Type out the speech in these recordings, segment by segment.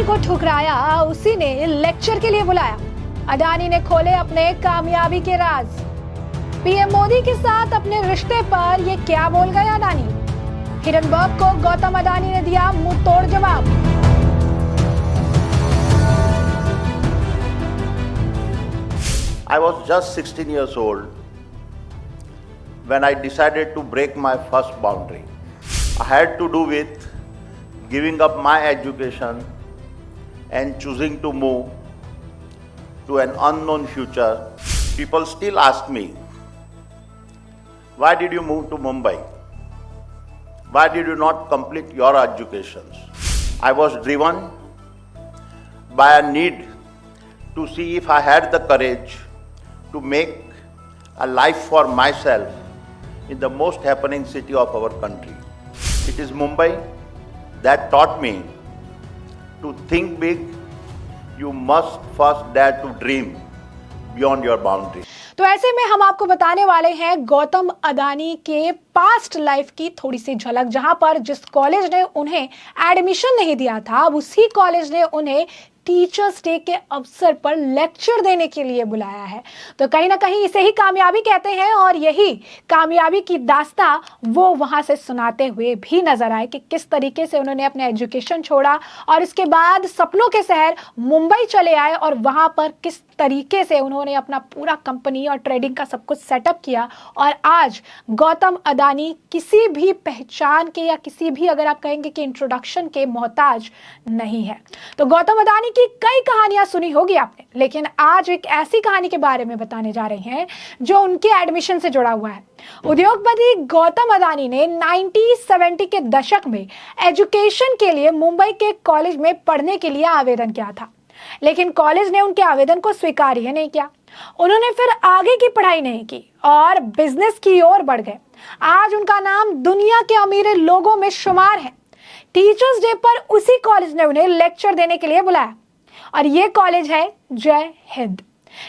को ठुकराया, उसी ने लेक्चर के लिए बुलाया। अडानी ने खोले अपने कामयाबी के राज। पीएम मोदी के साथ अपने रिश्ते पर ये क्या बोल गए अडानी? हिरनबर्ग को गौतम अडानी ने दिया मुंह तोड़ जवाब। I was just 16 years old when I decided to break my first boundary. I had to do with giving up my education and choosing to move to an unknown future. People still ask me, why did you move to Mumbai? Why did you not complete your educations? I was driven by a need to see if I had the courage to make a life for myself in the most happening city of our country. It is Mumbai that taught me to think big. You must first dare to dream beyond your boundaries. तो ऐसे में हम आपको बताने वाले हैं गौतम अडानी के past life की थोड़ी सी झलक, जहां पर जिस कॉलेज ने उन्हें एडमिशन नहीं दिया था, अब उसी कॉलेज ने उन्हें टीचर्स डे के अवसर पर लेक्चर देने के लिए बुलाया है। तो कहीं ना कहीं इसे ही कामयाबी कहते हैं और यही कामयाबी की दास्तां वो वहां से सुनाते हुए भी नजर आए कि किस तरीके से उन्होंने अपने एजुकेशन छोड़ा और इसके बाद सपनों के शहर मुंबई चले आए और वहां पर किस तरीके से उन्होंने अपना पूरा कंपनी और ट्रेडिंग का सब कुछ सेटअप किया। और आज गौतम अडानी किसी भी पहचान के या किसी भी, अगर आप कहेंगे कि इंट्रोडक्शन के मोहताज नहीं है। तो गौतम अडानी की कई कहानियां सुनी होगी आपने, लेकिन आज एक ऐसी कहानी के बारे में बताने जा रहे हैं जो उनके एडमिशन से जुड़ा हुआ है। उद्योगपति गौतम अडानी ने 1970 के दशक में एजुकेशन के लिए मुंबई के कॉलेज में पढ़ने के लिए आवेदन किया था, लेकिन कॉलेज ने उनके आवेदन को स्वीकार ही नहीं किया। उन्होंने फिर आगे की पढ़ाई नहीं की और बिजनेस की ओर बढ़ गए। आज उनका नाम दुनिया के अमीर लोगों में शुमार है। टीचर्स डे पर उसी कॉलेज ने उन्हें लेक्चर देने के लिए बुलाया और ये कॉलेज है जय हिंद,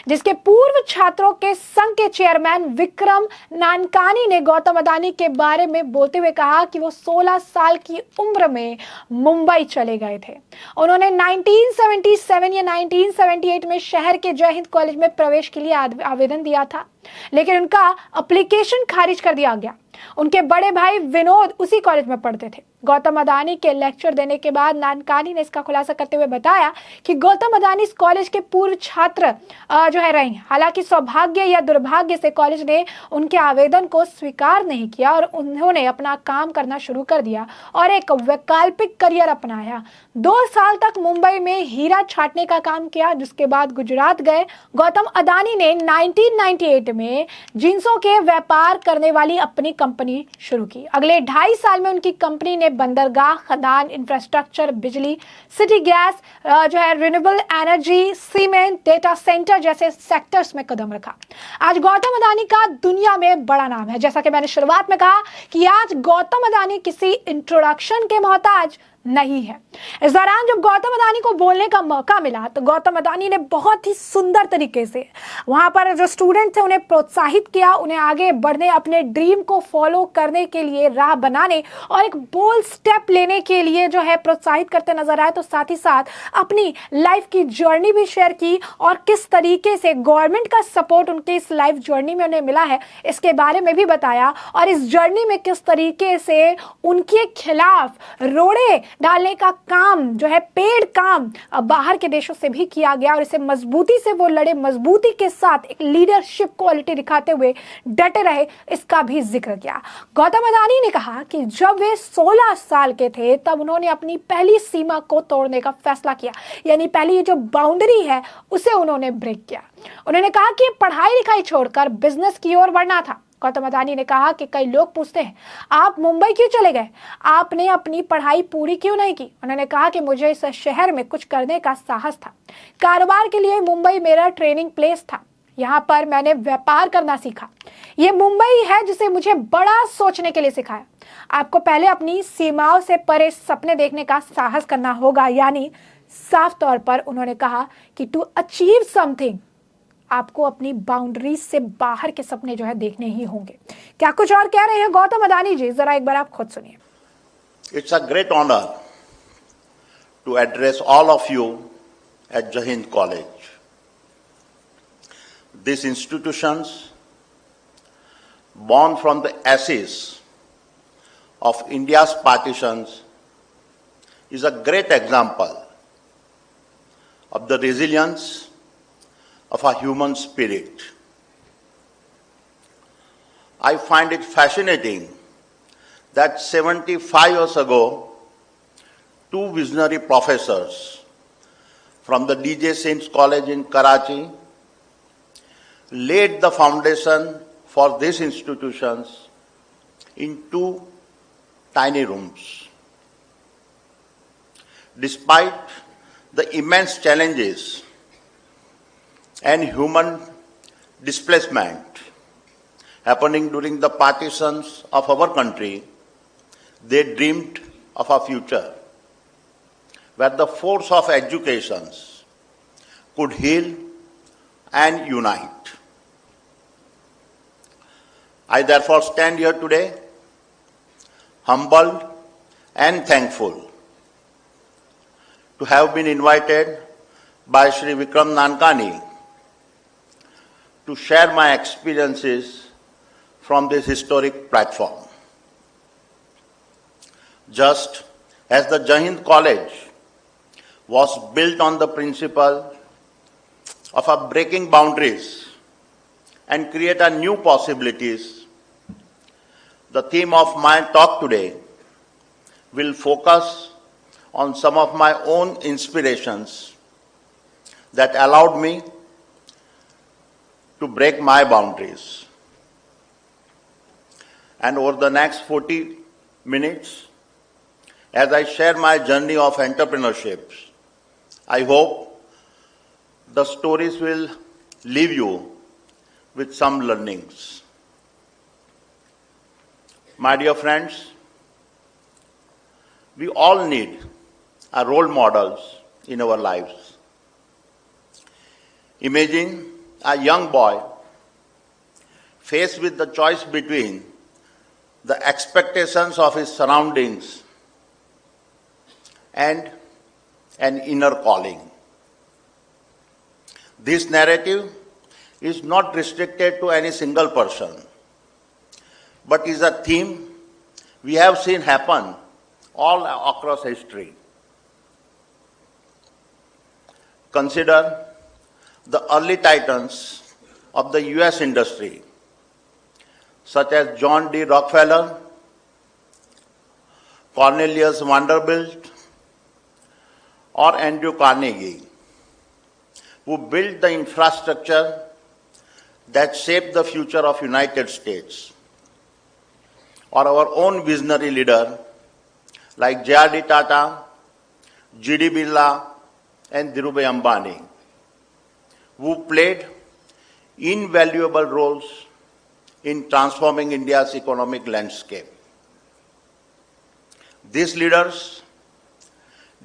जिसके पूर्व छात्रों के संघ के चेयरमैन विक्रम नानकानी ने गौतम अडानी के बारे में बोलते हुए कहा कि वो 16 साल की उम्र में मुंबई चले गए थे। उन्होंने 1977 या 1978 में शहर के जय हिंद कॉलेज में प्रवेश के लिए आवेदन दिया था, लेकिन उनका एप्लीकेशन खारिज कर दिया गया। उनके बड़े भाई विनोद उसी कॉलेज में पढ़ते थे। गौतम अडानी के लेक्चर देने के बाद नानकानी ने इसका खुलासा करते हुए बताया कि गौतम अडानी इस कॉलेज के पूर्व छात्र जो है रहे। हालांकि सौभाग्य या दुर्भाग्य से कॉलेज ने उनके आवेदन को स्वीकार नहीं किया और उन्होंने अपना काम करना शुरू कर दिया और एक वैकल्पिक करियर अपनाया। 2 साल तक मुंबई में हीरा छाटने का काम किया, जिसके बाद गुजरात गए। गौतम अडानी ने 1998 में जींसों के व्यापार करने वाली अपनी कंपनी शुरू की। अगले 2.5 साल में उनकी कंपनी ने बंदरगाह, खदान, इंफ्रास्ट्रक्चर, बिजली, सिटी गैस जो है renewable energy, cement, data centre जैसे सेक्टर्स में कदम रखा। आज गौतम अडानी का दुनिया में बड़ा नाम है। जैसा कि मैंने शुरुआत में कहा कि आज गौतम अडानी किसी इंट्रोडक्शन के मोहताज नहीं है। इस दौरान जब गौतम अडानी को बोलने का मौका मिला तो गौतम अडानी ने बहुत ही सुंदर तरीके से वहां पर जो स्टूडेंट थे उन्हें प्रोत्साहित किया, उन्हें आगे बढ़ने, अपने ड्रीम को फॉलो करने के लिए राह बनाने और एक बोल्ड स्टेप लेने के लिए जो है प्रोत्साहित करते नजर आए। तो साथ ही साथ अपनी लाइफ की जर्नी भी शेयर की और किस तरीके से गवर्नमेंट का सपोर्ट उनके इस लाइफ जर्नी में उन्हें मिला है इसके बारे में भी बताया और इस जर्नी में किस तरीके से उनके खिलाफ रोड़े डालने का काम जो है, पेड़ काम बाहर के देशों से भी किया गया और इसे मजबूती से वो लड़े, मजबूती के साथ एक लीडरशिप क्वालिटी दिखाते हुए डटे रहे, इसका भी जिक्र किया। गौतम अडानी ने कहा कि जब वे 16 साल के थे तब उन्होंने अपनी पहली सीमा को तोड़ने का फैसला किया, यानी पहली जो बाउंड्री है उसे उन्होंने ब्रेक किया। उन्होंने कहा कि पढ़ाई लिखाई छोड़कर बिजनेस की ओर बढ़ना था। गौतम अडानी ने कहा कि कई लोग पूछते हैं आप मुंबई क्यों चले गए, आपने अपनी पढ़ाई पूरी क्यों नहीं की। उन्होंने कहा कि मुझे इस शहर में कुछ करने का साहस था। कारोबार के लिए मुंबई मेरा ट्रेनिंग प्लेस था, यहाँ पर मैंने व्यापार करना सीखा। ये मुंबई है जिसे मुझे बड़ा सोचने के लिए सिखाया। आपको पहले अपनी सीमाओं से परे सपने देखने का साहस करना होगा, यानी साफ तौर पर उन्होंने कहा कि टू अचीव समथिंग आपको अपनी बाउंड्रीज से बाहर के सपने जो है देखने ही होंगे। क्या कुछ और कह रहे हैं गौतम अडानी जी, जरा एक बार आप खुद सुनिए। It's a great honor to address all of you at Jahind College. These institutions, born from the ashes of India's partitions, is a great example of the resilience of a human spirit. I find it fascinating that 75 years ago, two visionary professors from the DJ Saints College in Karachi laid the foundation for these institutions in two tiny rooms. Despite the immense challenges and human displacement happening during the partitions of our country, they dreamed of a future where the force of education could heal and unite. I therefore stand here today humbled and thankful to have been invited by Sri Vikram Nankani to share my experiences from this historic platform. Just as the Jahind College was built on the principle of breaking boundaries and create a new possibilities, the theme of my talk today will focus on some of my own inspirations that allowed me to break my boundaries. And over the next 40 minutes, as I share my journey of entrepreneurship, I hope the stories will leave you with some learnings. My dear friends, we all need a role models in our lives. Imagine a young boy faced with the choice between the expectations of his surroundings and an inner calling. This narrative is not restricted to any single person, but is a theme we have seen happen all across history. Consider the early titans of the US industry, such as John D. Rockefeller, Cornelius Vanderbilt, or Andrew Carnegie, who built the infrastructure that shaped the future of United States, or our own visionary leader like J.R.D. Tata, G.D. Birla, and Dhirubhai Ambani, who played invaluable roles in transforming India's economic landscape. These leaders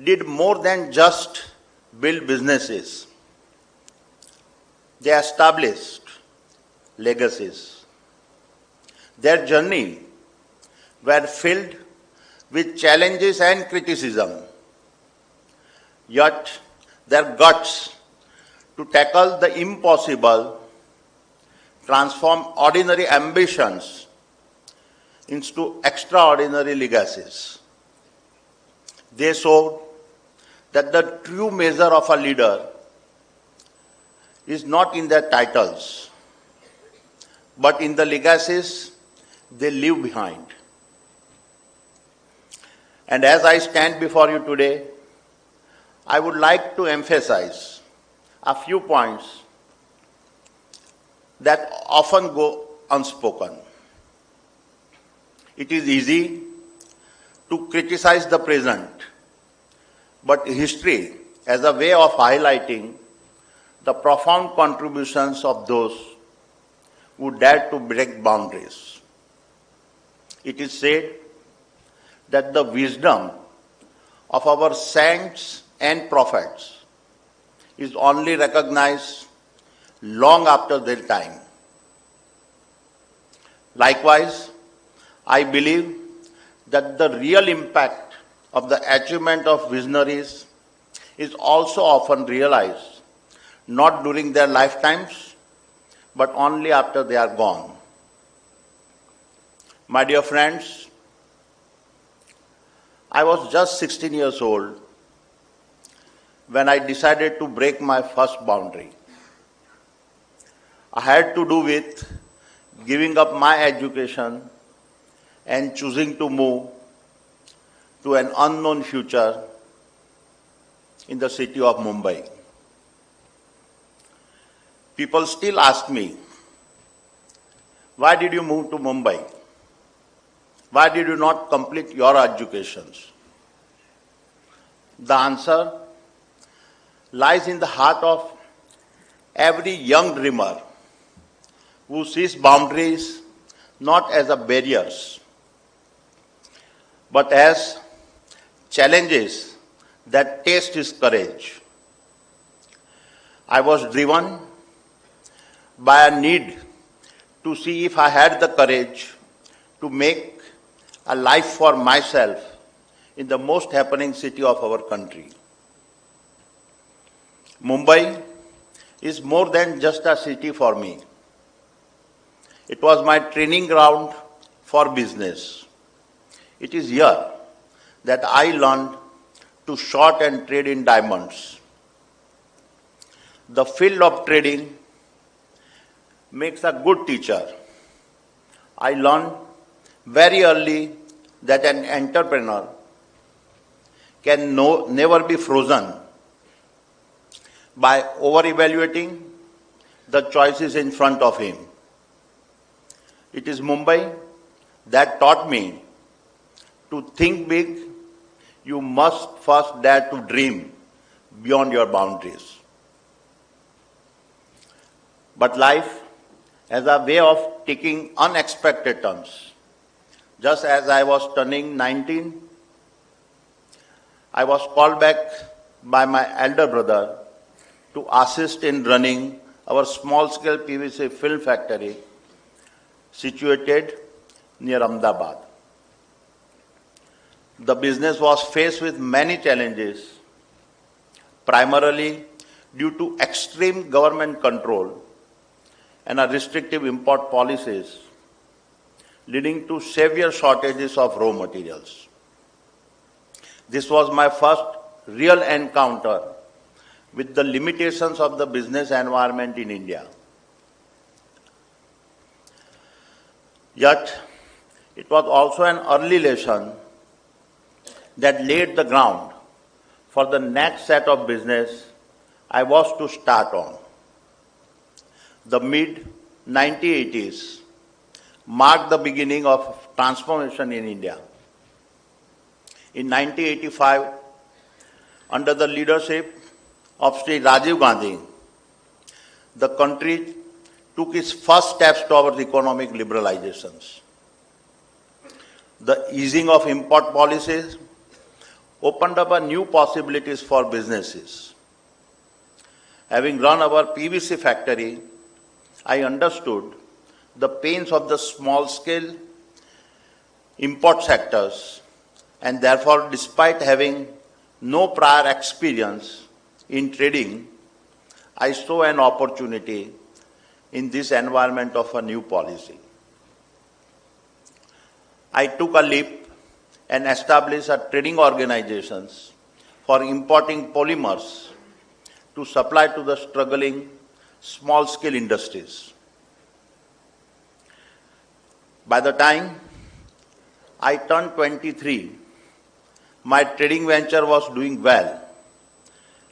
did more than just build businesses. They established legacies. Their journey were filled with challenges and criticism, yet their guts to tackle the impossible transform ordinary ambitions into extraordinary legacies. They showed that the true measure of a leader is not in their titles, but in the legacies they leave behind. And as I stand before you today, I would like to emphasize a few points that often go unspoken. It is easy to criticize the present, but history as a way of highlighting the profound contributions of those who dared to break boundaries. It is said that the wisdom of our saints and prophets is only recognized long after their time. Likewise, I believe that the real impact of the achievement of visionaries is also often realized not during their lifetimes, but only after they are gone. My dear friends, I was just 16 years old when I decided to break my first boundary. I had to do with giving up my education and choosing to move to an unknown future in the city of Mumbai. People still ask me, why did you move to Mumbai? Why did you not complete your educations? The answer lies in the heart of every young dreamer who sees boundaries not as a barriers, but as challenges that test his courage. I was driven by a need to see if I had the courage to make a life for myself in the most happening city of our country. Mumbai is more than just a city for me. It was my training ground for business. It is here that I learned to short and trade in diamonds. The field of trading makes a good teacher. I learned very early that an entrepreneur can never be frozen by over-evaluating the choices in front of him. It is Mumbai that taught me to think big. You must first dare to dream beyond your boundaries. But life has a way of taking unexpected turns. Just as I was turning 19, I was called back by my elder brother to assist in running our small-scale PVC film factory situated near Ahmedabad. The business was faced with many challenges, primarily due to extreme government control and restrictive import policies, leading to severe shortages of raw materials. This was my first real encounter with the limitations of the business environment in India. Yet, it was also an early lesson that laid the ground for the next set of business I was to start on. The mid-1980s marked the beginning of transformation in India. In 1985, under the leadership of Sri Rajiv Gandhi, the country took its first steps towards economic liberalizations. The easing of import policies opened up new possibilities for businesses. Having run our PVC factory, I understood the pains of the small-scale import sectors, and therefore, despite having no prior experience in trading, I saw an opportunity in this environment of a new policy. I took a leap and established trading organizations for importing polymers to supply to the struggling small-scale industries. By the time I turned 23, my trading venture was doing well.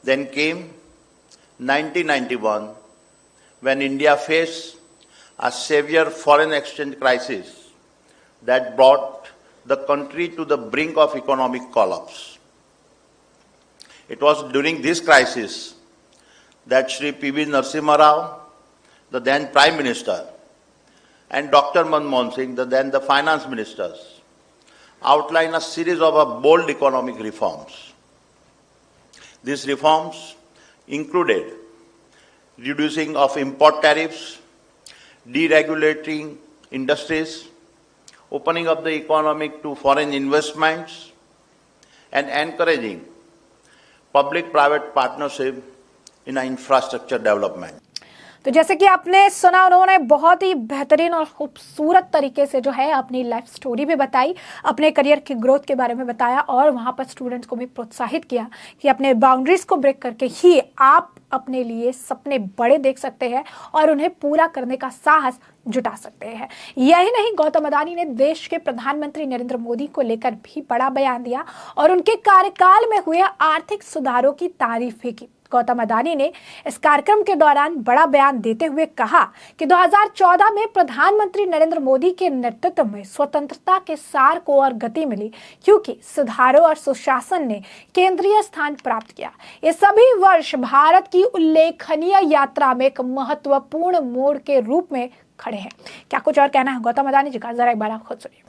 Then came 1991, when India faced a severe foreign exchange crisis that brought the country to the brink of economic collapse. It was during this crisis that Sri P.V. Narasimha Rao, the then Prime Minister, and Dr. Manmohan Singh, the then the Finance Ministers, outlined a series of bold economic reforms. These reforms included reducing of import tariffs, deregulating industries, opening up the economy to foreign investments, and encouraging public-private partnership in infrastructure development. तो जैसे कि आपने सुना, उन्होंने बहुत ही बेहतरीन और खूबसूरत तरीके से जो है अपनी लाइफ स्टोरी भी बताई, अपने करियर की ग्रोथ के बारे में बताया और वहाँ पर स्टूडेंट्स को भी प्रोत्साहित किया कि अपने बाउंड्रीज को ब्रेक करके ही आप अपने लिए सपने बड़े देख सकते हैं और उन्हें पूरा करने का साहस जुटा सकते हैं। यही नहीं, गौतम अदानी ने देश के प्रधानमंत्री नरेंद्र मोदी को लेकर भी बड़ा बयान दिया और उनके कार्यकाल में हुए आर्थिक सुधारों की तारीफ भी की। गौतम अदानी ने इस कार्यक्रम के दौरान बड़ा बयान देते हुए कहा कि 2014 में प्रधानमंत्री नरेंद्र मोदी के नेतृत्व में स्वतंत्रता के सार को और गति मिली, क्योंकि सुधारों और सुशासन ने केंद्रीय स्थान प्राप्त किया। ये सभी वर्ष भारत की उल्लेखनीय यात्रा में एक महत्वपूर्ण मोड़ के रूप में खड़े हैं। क्या कुछ और कहना है गौतम अदानी जी का, जरा एक बार आप खुद सुनिए।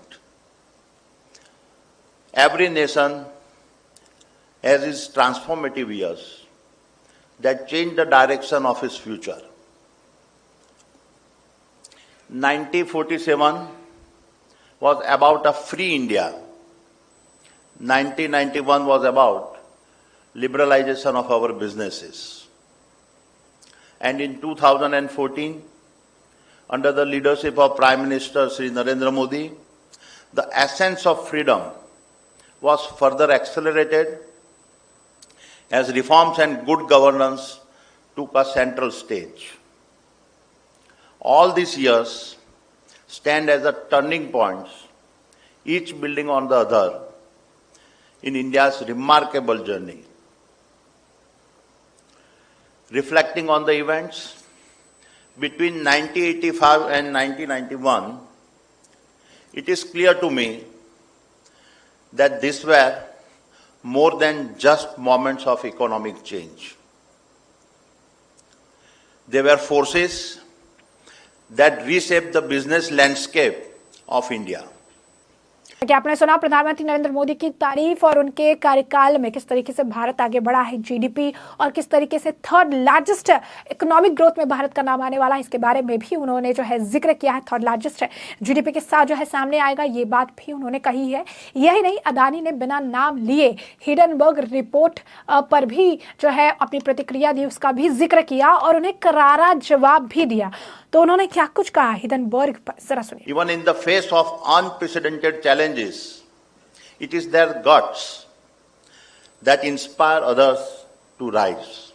Every nation has its transformative years that change the direction of its future. 1947 was about a free India. 1991 was about liberalization of our businesses. And in 2014, under the leadership of Prime Minister Shri Narendra Modi, the essence of freedom was further accelerated as reforms and good governance took a central stage. All these years stand as a turning points, each building on the other in India's remarkable journey. Reflecting on the events between 1985 and 1991, it is clear to me that these were more than just moments of economic change. They were forces that reshaped the business landscape of India. कि आपने सुना प्रधानमंत्री नरेंद्र मोदी की तारीफ और उनके कार्यकाल में किस तरीके से भारत आगे बढ़ा है, जीडीपी और किस तरीके से थर्ड लार्जेस्ट इकोनॉमिक ग्रोथ में भारत का नाम आने वाला है, इसके बारे में भी उन्होंने जो है जिक्र किया है। थर्ड लार्जेस्ट जीडीपी के साथ जो है सामने आएगा, ये बात भी उन्होंने कही है। यही नहीं, अदानी ने बिना नाम लिए हिडनबर्ग रिपोर्ट पर भी जो है अपनी प्रतिक्रिया दी, उसका भी जिक्र किया और उन्हें करारा जवाब भी दिया। तो उन्होंने क्या कुछ कहा हिडनबर्ग पर, जरा सुनिए। Even in the face of unprecedented challenges, it is their guts that inspire others to rise.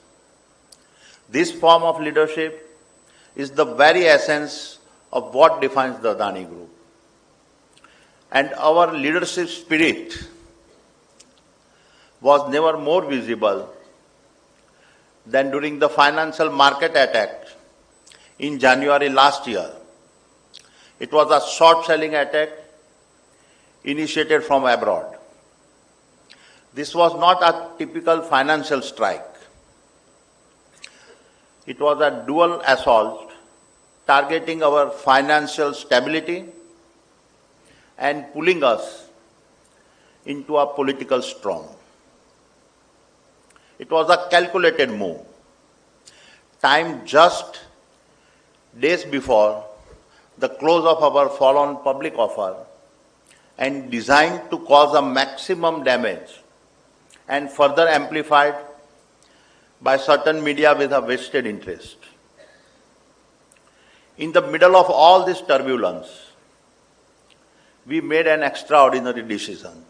This form of leadership is the very essence of what defines the Adani Group. And our leadership spirit was never more visible than during the financial market attack in January last year. It was a short-selling attack initiated from abroad. This was not a typical financial strike. It was a dual assault targeting our financial stability and pulling us into a political storm. It was a calculated move, timed just days before the close of our follow-on public offer and designed to cause a maximum damage and further amplified by certain media with a vested interest. In the middle of all this turbulence, we made an extraordinary decision.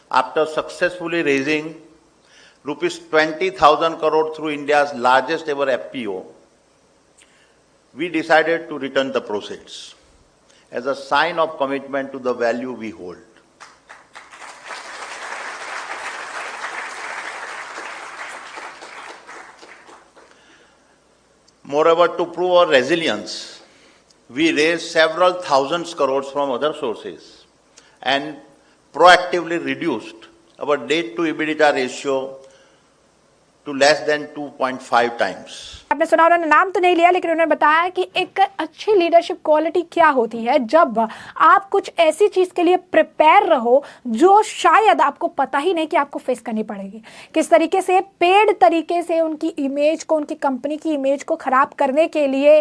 After successfully raising rupees 20,000 crore through India's largest ever FPO, we decided to return the proceeds as a sign of commitment to the value we hold. Moreover, to prove our resilience, we raised several thousands crores from other sources and proactively reduced our debt to EBITDA ratio to less than 2.5 times. आपने सुना, उन्होंने नाम तो नहीं लिया लेकिन उन्होंने बताया कि एक अच्छी लीडरशिप क्वालिटी क्या होती है जब आप कुछ ऐसी चीज के लिए प्रिपेयर रहो जो शायद आपको पता ही नहीं कि आपको फेस करनी पड़ेगी। किस तरीके से पेड तरीके से उनकी इमेज को, उनकी कंपनी की इमेज को खराब करने के लिए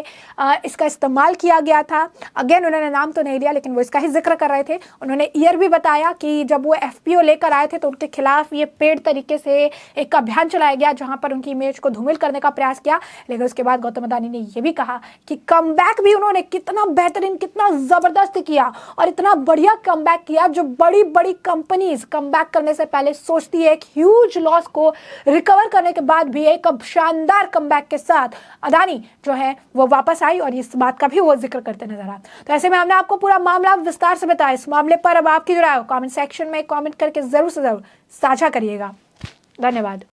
इसका इस्तेमाल किया गया था। अगेन उन्होंने नाम तो नहीं लिया लेकिन वो इसका ही जिक्र कर रहे थे। उन्होंने ईयर भी बताया कि जब वो FPO लेकर आए थे तो उनके खिलाफ ये पेड तरीके से एक अभियान चलाया गया जहां पर उनकी इमेज को धूमिल करने का प्रयास किया। लेकिन उसके बाद गौतम अदानी ने यह भी कहा कि कमबैक भी उन्होंने कितना बेहतरीन, कितना जबरदस्त किया और इतना बढ़िया कमबैक किया जो बड़ी बड़ी कंपनीज कमबैक करने से पहले सोचती है। एक ह्यूज लॉस को रिकवर करने के बाद भी एक शानदार कमबैक के साथ अदानी जो है वो वापस आई और इस बात का भी वो जिक्र करते नजर आए। तो ऐसे में हमने आपको पूरा मामला विस्तार से बताया। इस मामले पर अब आपकी जो राय हो कमेंट सेक्शन में कमेंट करके जरूर से जरूर साझा करिएगा। धन्यवाद।